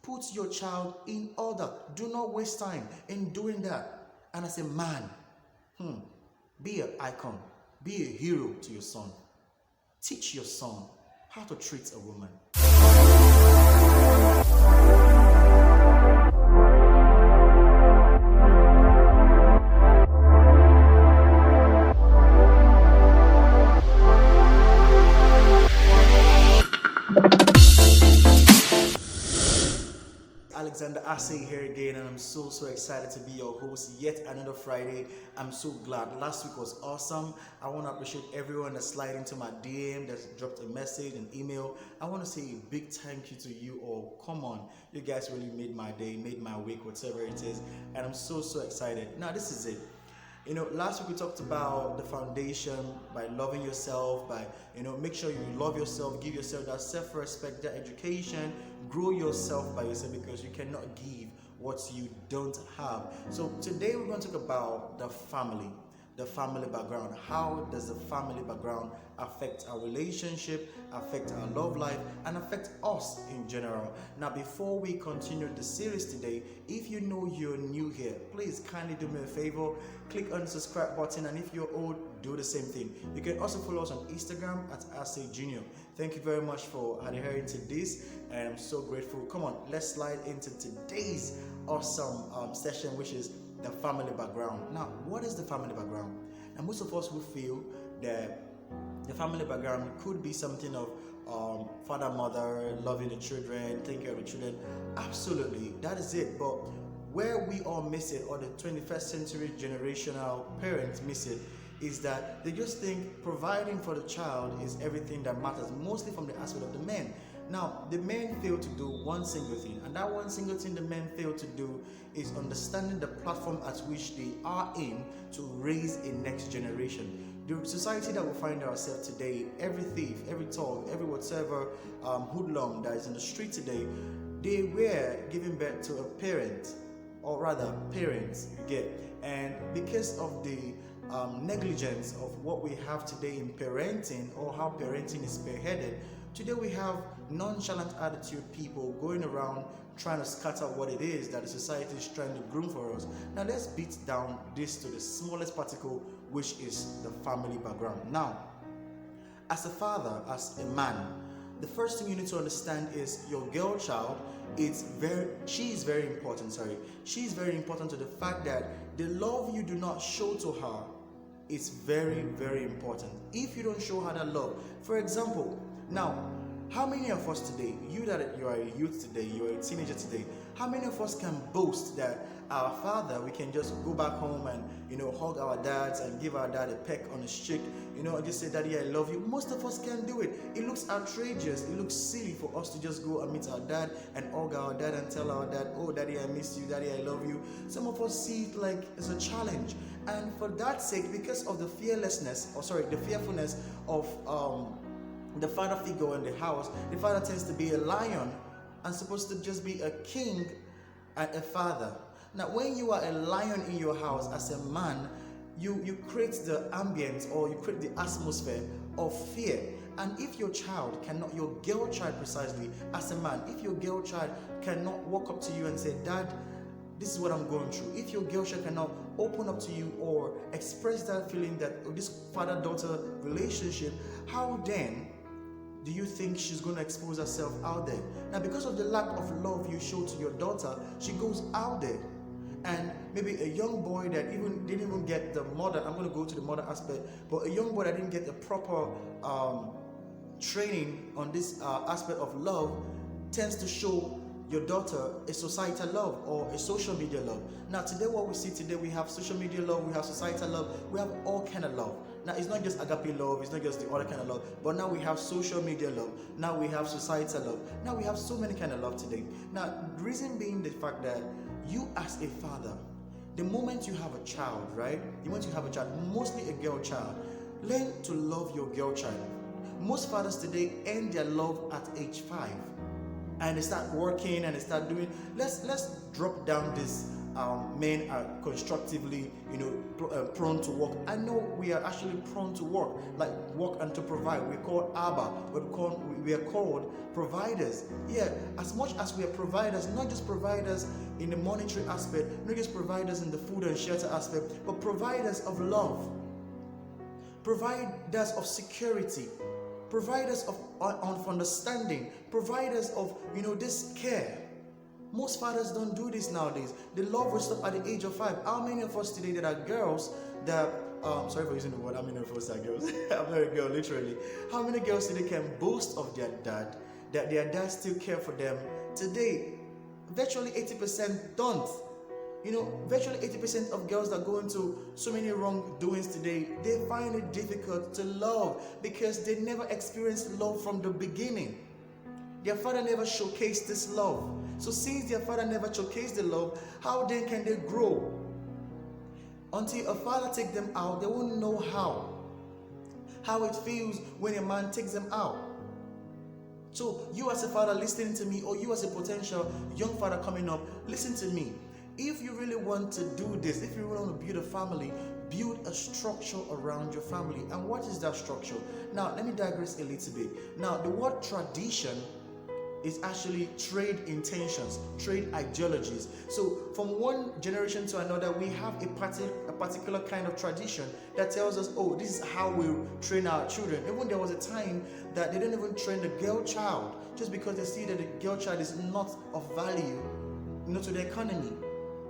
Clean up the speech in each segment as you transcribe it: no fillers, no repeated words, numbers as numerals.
Put your child in order. Do not waste time in doing that. And as a man, be an icon. Be a hero to your son. Teach your son how to treat a woman. Alexander Assay here again, and I'm so excited to be your host yet another Friday. I'm so glad. Last week was awesome. I want to appreciate everyone that slid into my DM, that's dropped a message, an email. I want to say a big thank you to you all. Come on, you guys really made my day, made my week, whatever it is, and I'm so excited. Now this is it. Last week we talked about the foundation by loving yourself, by, make sure you love yourself, give yourself that self-respect, that education, grow yourself by yourself, because you cannot give what you don't have. So today we're going to talk about the family background. How does the family background affect our relationship, affect our love life, and affect us in general? Now, before we continue the series today, if you know you're new here, please kindly do me a favor, click on the subscribe button, and if you're old, do the same thing. You can also follow us on Instagram at Assay Junior. Thank you very much for adhering to this, and I'm so grateful. Come on, let's slide into today's awesome session, which is the family background. Now, what is the family background? And most of us will feel that the family background could be something of father, mother, loving the children, taking care of the children. Absolutely, that is it. But where we all miss it, or the 21st century generational parents miss it, is that they just think providing for the child is everything that matters, mostly from the aspect of the men. Now, the men fail to do one single thing, and that one single thing the men fail to do is understanding the platform at which they are in to raise a next generation. The society that we find ourselves today, every thief, every thug, every whatever hoodlum that is in the street today, they were giving birth to a parent, or rather parents, you get. And because of the negligence of what we have today in parenting, or how parenting is spearheaded, today we have nonchalant attitude people going around trying to scatter what it is that the society is trying to groom for us. Now let's beat down this to the smallest particle, which is the family background. Now, as a father, as a man, the first thing you need to understand is your girl child she's very important. She's very important to the fact that the love you do not show to her is very important. If you don't show her that love, for example, now, how many of us today, you are a youth today, you are a teenager today, how many of us can boast that our father, we can just go back home and, hug our dads and give our dad a peck on his cheek, and just say, "Daddy, I love you"? Most of us can do it. It looks outrageous, it looks silly for us to just go and meet our dad and hug our dad and tell our dad, "Oh, Daddy, I miss you, Daddy, I love you." Some of us see it like it's a challenge. And for that sake, because of the fearfulness of the father figure in the house, the father tends to be a lion and supposed to just be a king and a father. Now, when you are a lion in your house as a man, you create the ambience, or you create the atmosphere of fear. And if your girl child precisely, as a man, if your girl child cannot walk up to you and say, "Dad, this is what I'm going through," if your girl child cannot open up to you or express that feeling, that this father-daughter relationship, how then do you think she's going to expose herself out there? Now, because of the lack of love you show to your daughter, she goes out there. And maybe a young boy that didn't even get the mother, I'm going to go to the mother aspect, but a young boy that didn't get the proper training on this aspect of love tends to show your daughter a societal love or a social media love. Now, today what we see today, we have social media love, we have societal love, we have all kind of love. Now, it's not just agape love, it's not just the other kind of love, but now we have social media love, now we have societal love, now we have so many kind of love today. Now, the reason being the fact that you as a father, the moment you have a child, right? The moment you have a child, mostly a girl child, learn to love your girl child. Most fathers today end their love at age 5. And they start working and they start doing, let's drop down this men are constructively, prone to work. I know we are actually prone to work, like work and to provide. We're called Abba. We are called providers. Yeah, as much as we are providers, not just providers in the monetary aspect, not just providers in the food and shelter aspect, but providers of love, providers of security, providers of understanding, providers of this care. Most fathers don't do this nowadays. The love will stop at the age of 5. How many of us today that are girls that sorry for using the word, how many of us are girls? I'm not a girl, literally. How many girls today can boast of their dad, that their dad still care for them today? Virtually 80% don't. Virtually 80% of girls that go into so many wrongdoings today, they find it difficult to love because they never experienced love from the beginning. Their father never showcased this love. So since their father never showcased the love, how then can they grow? Until a father takes them out, they won't know how it feels when a man takes them out. So you as a father listening to me, or you as a potential young father coming up, listen to me. If you really want to do this, if you really want to build a family, build a structure around your family. And what is that structure? Now, let me digress a little bit. Now, the word tradition is actually trade intentions, trade ideologies. So from one generation to another, we have a particular kind of tradition that tells us, oh, this is how we train our children. Even there was a time that they didn't even train the girl child just because they see that the girl child is not of value, to the economy.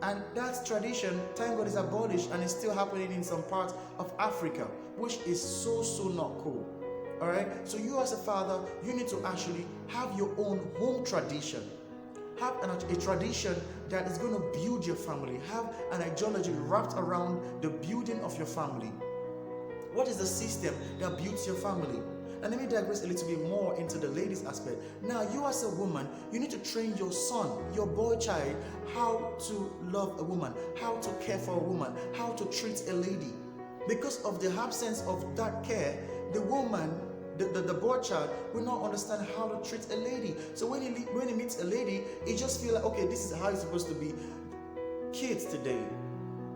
And that tradition, thank God, is abolished and is still happening in some parts of Africa, which is so not cool. All right, so you as a father, you need to actually have your own home tradition. Have a tradition that is going to build your family. Have an ideology wrapped around the building of your family. What is the system that builds your family? And let me digress a little bit more into the ladies aspect. Now, you as a woman, you need to train your son, your boy child, how to love a woman, how to care for a woman, how to treat a lady. Because of the absence of that care, the woman, the boy child will not understand how to treat a lady. So when he meets a lady, he just feel like, okay, this is how it's supposed to be. Kids today,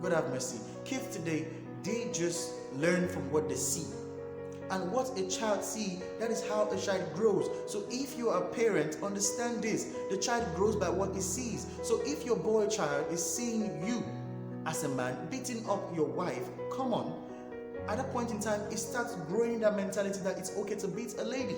God have mercy, kids today, they just learn from what they see. And what a child sees, that is how a child grows. So if you are a parent, understand this. The child grows by what he sees. So if your boy child is seeing you as a man beating up your wife, come on. At that point in time, it starts growing that mentality that it's okay to beat a lady.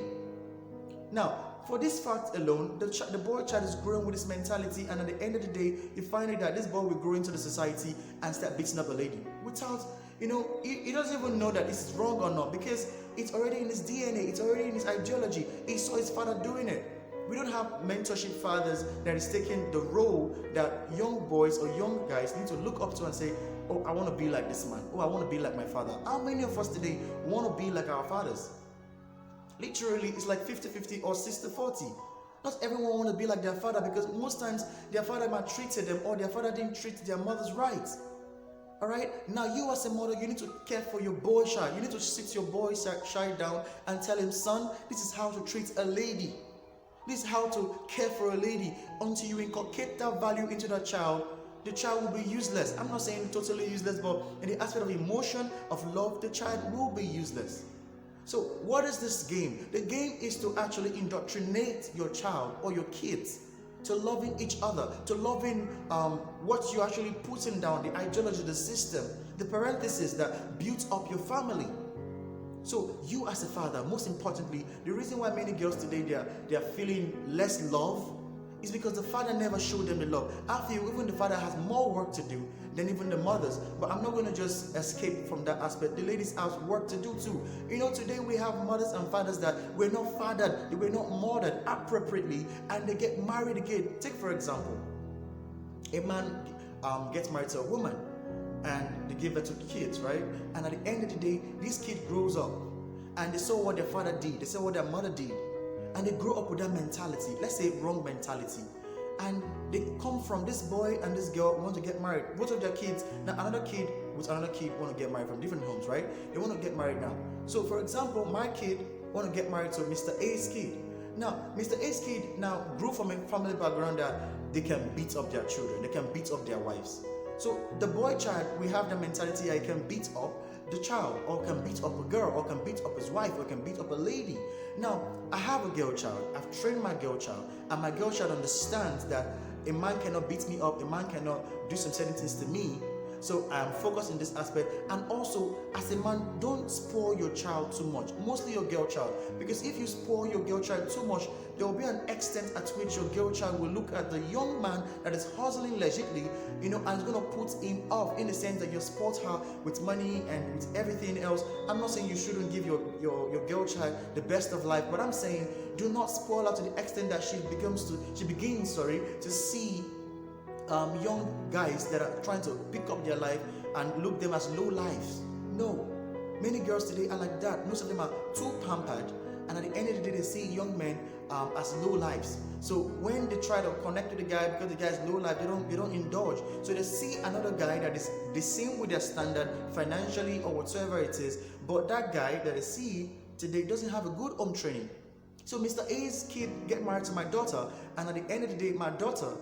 Now, for this fact alone, the boy child is growing with this mentality, and at the end of the day, you find out that this boy will grow into the society and start beating up a lady without, he doesn't even know that this is wrong or not, because it's already in his DNA, it's already in his ideology. He saw his father doing it. We don't have mentorship fathers that is taking the role that young boys or young guys need to look up to and say, oh, I want to be like this man. Oh, I want to be like my father. How many of us today want to be like our fathers? Literally, it's like 50-50 or 60-40. Not everyone want to be like their father, because most times their father maltreated them, or their father didn't treat their mothers right. All right? Now, you as a mother, you need to care for your boy child. You need to sit your boy child down and tell him, son, this is how to treat a lady. This is how to care for a lady. Until you inculcate that value into that child, the child will be useless. I'm not saying totally useless, but in the aspect of emotion, of love, the child will be useless. So what is this game? The game is to actually indoctrinate your child or your kids to loving each other, to loving what you're actually putting down, the ideology, the system, the parenthesis that builds up your family. So you as a father, most importantly, the reason why many girls today they are feeling less love is because the father never showed them the love. I feel even the father has more work to do than even the mothers. But I'm not going to just escape from that aspect. The ladies have work to do too. Today we have mothers and fathers that were not fathered, they were not mothered appropriately, and they get married again. Take for example, a man gets married to a woman, and they give birth to kids, right? And at the end of the day, this kid grows up, and they saw what their father did, they saw what their mother did, and they grow up with that mentality, let's say wrong mentality, and they come from this boy and this girl want to get married. Both of their kids, now another kid with another kid want to get married from different homes, right? They want to get married now. So for example, my kid want to get married to Mr. A's kid. Now, Mr. A's kid now grew from a family background that they can beat up their children, they can beat up their wives. So the boy child, we have the mentality that he can beat up the child, or can beat up a girl, or can beat up his wife, or can beat up a lady. Now, I have a girl child, I've trained my girl child, and my girl child understands that a man cannot beat me up, a man cannot do some certain things to me. So I am focused in this aspect. And also, as a man, don't spoil your child too much, mostly your girl child, because if you spoil your girl child too much, there will be an extent at which your girl child will look at the young man that is hustling legitimately, and it's going to put him off, in the sense that you spoiled her with money and with everything else. I'm not saying you shouldn't give your girl child the best of life, but I'm saying do not spoil her to the extent that she begins to see young guys that are trying to pick up their life and look them as low lives. No, many girls today are like that. Most of them are too pampered, and at the end of the day, they see young men as low lives. So when they try to connect to the guy, because the guy is low life, they don't indulge. So they see another guy that is the same with their standard financially or whatsoever it is, but that guy that they see today doesn't have a good home training. So Mr. A's kid get married to my daughter, and at the end of the day, my daughter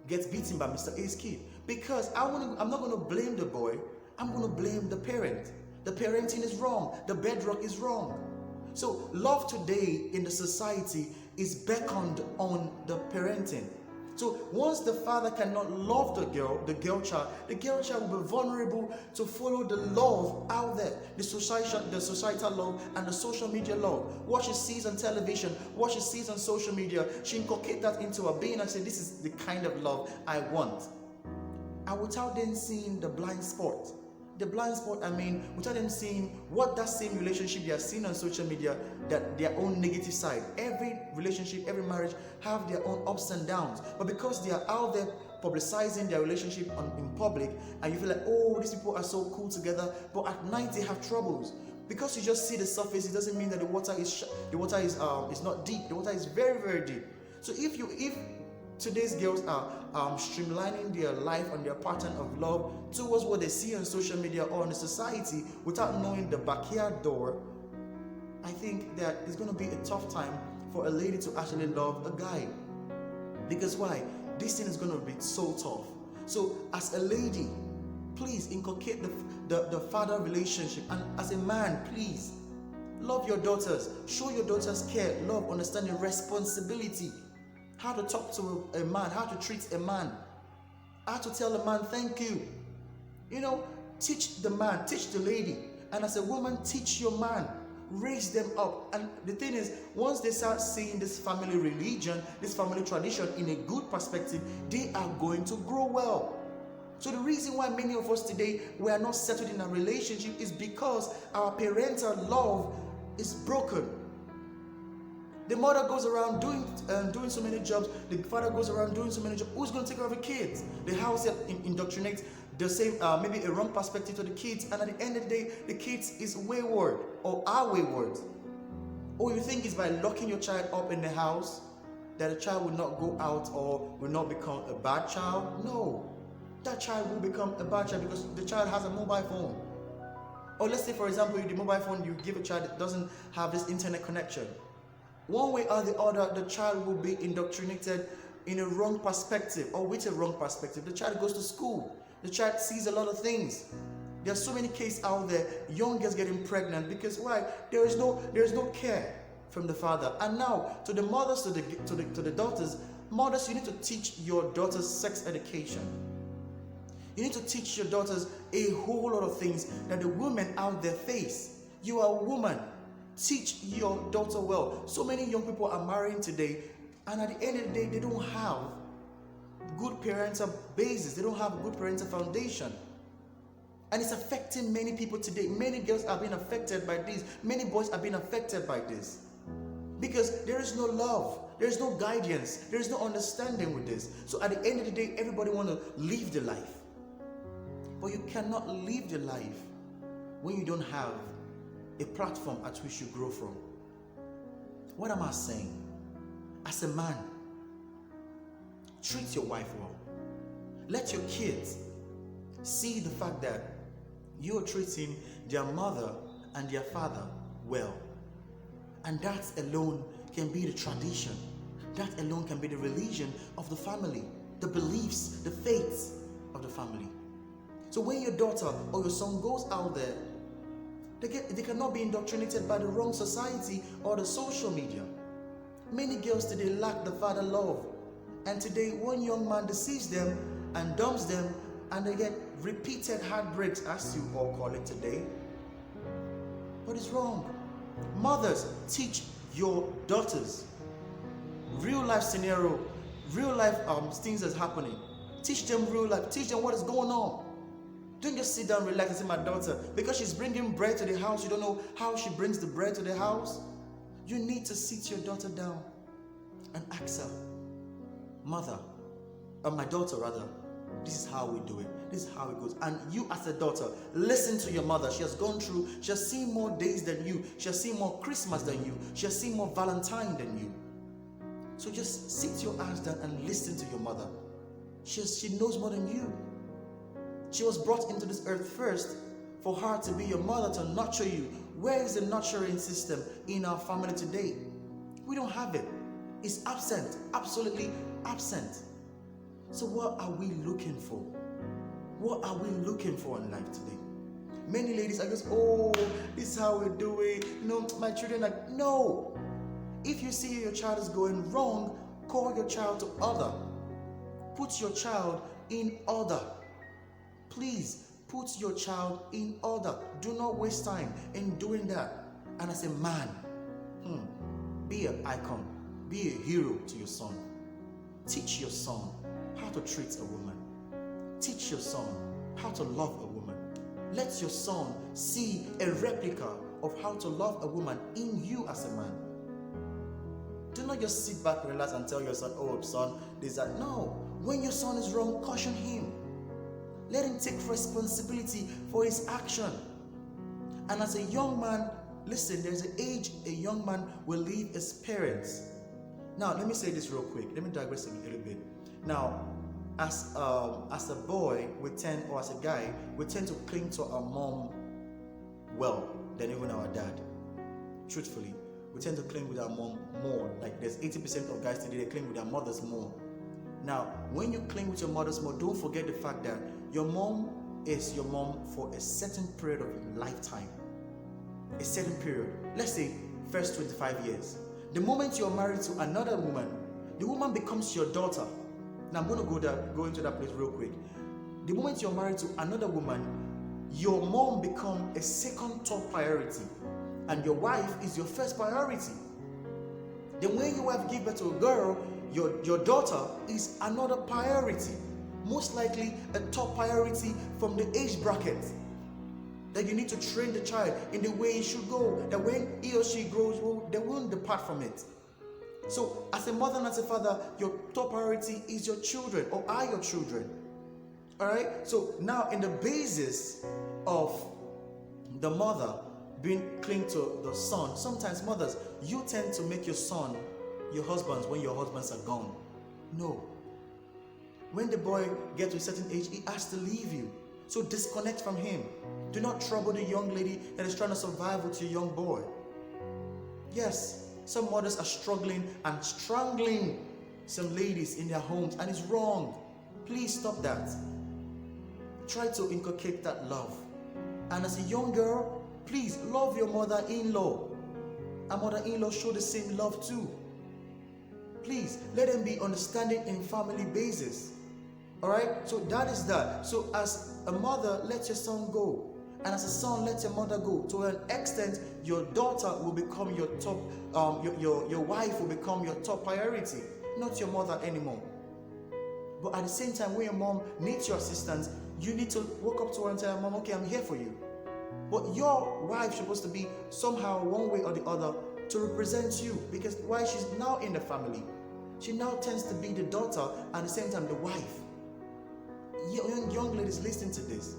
gets beaten by Mr. A's kid, because I'm not going to blame the boy, I'm going to blame the parent. The parenting is wrong, the bedrock is wrong. So love today in the society is beckoned on the parenting. So once the father cannot love the girl child will be vulnerable to follow the love out there, the societal love and the social media love. What she sees on television, what she sees on social media, she inculcates that into her being and say, this is the kind of love I want. And without them seeing the blind spot, without them seeing what that same relationship they are seeing on social media, that their own negative side. Every relationship, every marriage have their own ups and downs. But because they are out there publicizing their relationship in public, and you feel like, oh, these people are so cool together, but at night they have troubles. Because you just see the surface, it doesn't mean that the water is not deep. The water is very, very deep. So if today's girls are streamlining their life and their pattern of love towards what they see on social media or in the society without knowing the backyard door, I think that it's going to be a tough time for a lady to actually love a guy. Because why? This thing is going to be so tough. So as a lady, please inculcate the father relationship. And as a man, please love your daughters. Show your daughters care, love, understanding, responsibility. How to talk to a man, how to treat a man, how to tell a man thank you. Teach the man, teach the lady. And as a woman, teach your man. Raise them up. And the thing is, once they start seeing this family religion, this family tradition in a good perspective, they are going to grow well. So the reason why many of us today, we are not settled in a relationship is because our parental love is broken. The mother goes around doing so many jobs. The father goes around doing so many jobs. Who's going to take care of the kids? The house indoctrinates the same, maybe a wrong perspective to the kids. And at the end of the day, the kids is wayward or are wayward. Or you think it's by locking your child up in the house that the child will not go out or will not become a bad child? No. That child will become a bad child because the child has a mobile phone. Or let's say, for example, the mobile phone you give a child that doesn't have this internet connection. One way or the other, the child will be indoctrinated in a wrong perspective or with a wrong perspective. The child goes to school. The child sees a lot of things. There are so many cases out there, young girls getting pregnant because why? There is no care from the father. And now to the mothers, to the daughters, mothers, you need to teach your daughters sex education. You need to teach your daughters a whole lot of things that the women out there face. You are a woman. Teach your daughter well. So many young people are marrying today, and at the end of the day, they don't have good parental basis. They don't have a good parental foundation. And it's affecting many people today. Many girls are being affected by this. Many boys are being affected by this. Because there is no love. There is no guidance. There is no understanding with this. So at the end of the day, everybody wants to live the life. But you cannot live the life when you don't have a platform at which you grow from. What am I saying? As a man, treat your wife well. Let your kids see the fact that you are treating their mother and their father well. And that alone can be the tradition. That alone can be the religion of the family, the beliefs, the faiths of the family. So when your daughter or your son goes out there, they cannot be indoctrinated by the wrong society or the social media. Many girls today lack the father love. And today, one young man deceives them and dumps them, and they get repeated heartbreaks, as you all call it today. What is wrong? Mothers, teach your daughters real life scenario, real life things that's happening. Teach them real life. Teach them what is going on. Don't just sit down, relax, and say, my daughter, because she's bringing bread to the house, you don't know how she brings the bread to the house. You need to sit your daughter down and ask her, mother, or my daughter rather, this is how we do it. This is how it goes. And you as a daughter, listen to your mother. She has gone through, she has seen more days than you. She has seen more Christmas than you. She has seen more Valentine than you. So just sit your ass down and listen to your mother. She knows more than you. She was brought into this earth first for her to be your mother, to nurture you. Where is the nurturing system in our family today? We don't have it. It's absent, absolutely absent. So what are we looking for? What are we looking for in life today? Many ladies are just, oh, this is how we do it. My children are, no. If you see your child is going wrong, call your child to order. Put your child in order. Please, put your child in order. Do not waste time in doing that. And as a man, be an icon. Be a hero to your son. Teach your son how to treat a woman. Teach your son how to love a woman. Let your son see a replica of how to love a woman in you as a man. Do not just sit back, relax, and tell your son, oh, son, this, that. No. When your son is wrong, caution him. Let him take responsibility for his action. And as a young man, listen, there's an age a young man will leave his parents. Now, let me say this real quick. Let me digress a little bit. Now, as a boy, or as a guy, we tend to cling to our mom well than even our dad. Truthfully, we tend to cling with our mom more. Like there's 80% of guys today, they cling with their mothers more. Now, when you cling with your mothers more, don't forget the fact that your mom is your mom for a certain period of your lifetime. A certain period. Let's say first 25 years. The moment you're married to another woman, the woman becomes your daughter. Now I'm going to go into that place real quick. The moment you're married to another woman, your mom becomes a second top priority, and your wife is your first priority. Then when your wife gives birth to a girl, your daughter is another priority. Most likely a top priority from the age bracket. That you need to train the child in the way it should go. That when he or she grows, they won't depart from it. So as a mother and as a father, your top priority is your children, or are your children. Alright? So now in the basis of the mother being cling to the son, sometimes mothers, you tend to make your son your husbands when your husbands are gone. No. When the boy gets to a certain age, he has to leave you. So disconnect from him. Do not trouble the young lady that is trying to survive with your young boy. Yes, some mothers are struggling and strangling some ladies in their homes, and it's wrong. Please stop that. Try to inculcate that love. And as a young girl, please love your mother-in-law. A mother-in-law show the same love too. Please let them be understanding in family basis. Alright, so that is that. So as a mother, let your son go. And as a son, let your mother go. To an extent, your daughter will become your top, your wife will become your top priority, not your mother anymore. But at the same time, when your mom needs your assistance, you need to walk up to her and tell her, Mom, okay, I'm here for you. But your wife is supposed to be somehow, one way or the other, to represent you. Because why? She's now in the family. She now tends to be the daughter and at the same time the wife. Young ladies, listen to this.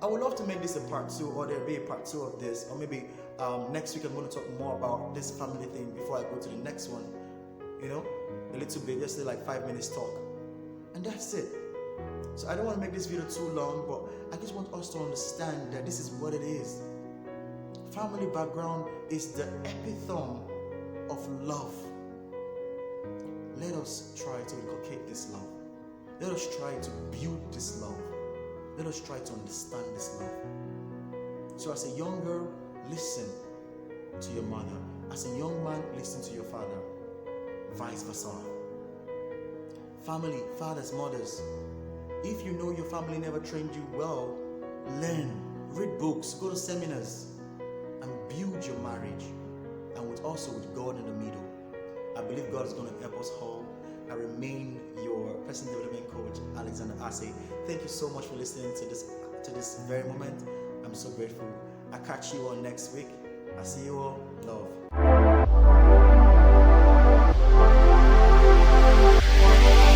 I would love to make this a part 2, or there'll be a part 2 of this, or maybe next week I'm going to talk more about this family thing before I go to the next one. A little bit, just like 5 minutes talk. And that's it. So I don't want to make this video too long, but I just want us to understand that this is what it is. Family background is the epitome of love. Let us try to inculcate this love. Let us try to build this love. Let us try to understand this love. So as a young girl, listen to your mother. As a young man, listen to your father. Vice versa. Family, fathers, mothers, if you know your family never trained you well, learn, read books, go to seminars, and build your marriage, and also with God in the middle. I believe God is going to help us all. I remain your personal development coach, Alexander Ase. Thank you so much for listening to this very moment. I'm so grateful. I'll catch you all next week. I see you all. Love.